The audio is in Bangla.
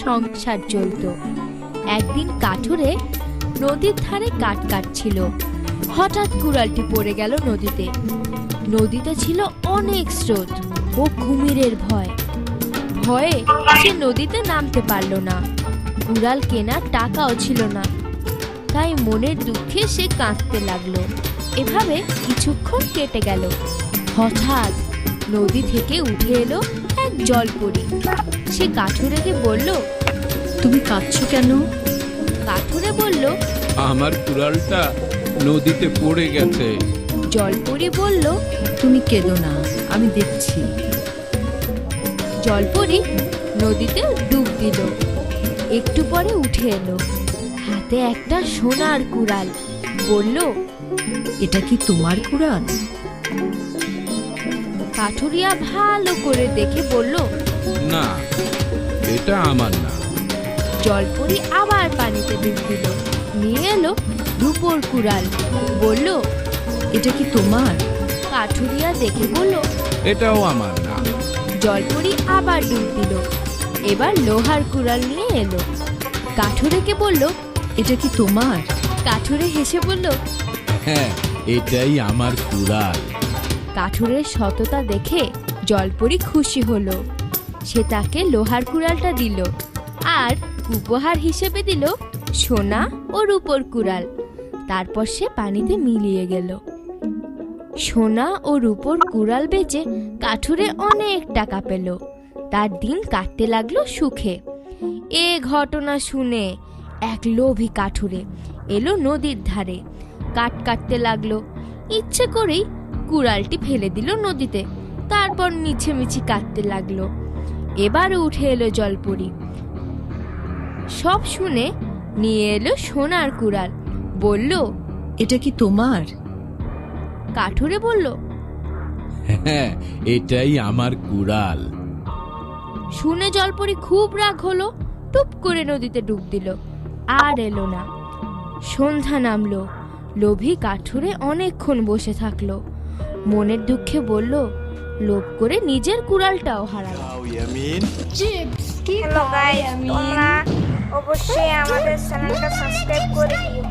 সংসার চলতো। একদিন কাঠুরে নদীর ধারে কাঠ কাটছিল। হঠাৎ কুড়ালটি পড়ে গেল নদীতে। নদীতে ছিল অনেক স্রোত ও কুমিরের ভয়ে সে নদীতে নামতে পারল না। কুড়াল কেনার টাকাও ছিল না, তাই মনের দুঃখে সে কাঁদতে লাগলো। এভাবে কিছুক্ষণ কেটে গেল। হঠাৎ নদী থেকে উঠে এলো এক জলপরী। সে কাঠুরেকে বলল, তুমি কাঁদছো কেন? কাঠুরে বলল, আমার কুড়ালটা নদীতে পড়ে গেছে। জলপরী বলল, তুমি কেঁদো না, আমি দেখছি। জলপরী নদীতে ডুব দিল। একটু পরে উঠে এলো, হাতে একটা সোনার কুড়াল। বলল, এটা কি তোমার কুড়াল? কাঠুরিয়া ভালো করে দেখে বলল, না, এটা আমার না। জলপরী আবার পানিতে ডুব দিল, নিয়ে এলো রূপোর কুড়াল। বলল, এটা কি তোমার? কাঠুরিয়া দেখে বলল, এটাও আমার না। জলপরী আবার ডুব দিল। এবার লোহার কুড়াল নিয়ে এলো। কাঠুরেকে বলল, এটা কি তোমার? কাঠুরে হেসে বলল, হ্যাঁ, এটাই আমার কুড়াল। কাঠুরের সততা দেখে জলপরী খুশি হলো। সে তাকে লোহার কুড়ালটা দিল আর উপহার হিসেবে দিল সোনা ও রূপোর কুড়াল। তারপর সে পানিতে মিলিয়ে গেল। সোনা ও রূপোর কুড়াল বেচে কাঠুরে অনেক টাকা পেল। তার দিন কাটতে লাগলো সুখে। এ ঘটনা শুনে এক লোভী কাঠুরে এলো নদীর ধারে। কাঠ কাটতে লাগলো। ইচ্ছে করেই কুড়ালটি ফেলে দিল নদীতে। তারপর মিছি কাটতে লাগলো। এবারে উঠে এলো জলপরী। সব শুনে নিয়ে এলো সোনার কুড়াল। বলল, এটা কি তোমার? কাঠুরে বলল, হ্যাঁ, এটাই আমার কুড়াল। শুনে জলপরী খুব রাগ হলো। টুপ করে নদীতে ডুব দিল, আর এলো না। সন্ধ্যা নামলো। লোভী কাঠুরে অনেকক্ষণ বসে থাকলো। মনের দুঃখে বলল, লোভ করে নিজের কুড়ালটাও হারালো। হ্যালো গাইস, তোমরা অবশ্যই আমাদের চ্যানেলটা সাবস্ক্রাইব করে দিও।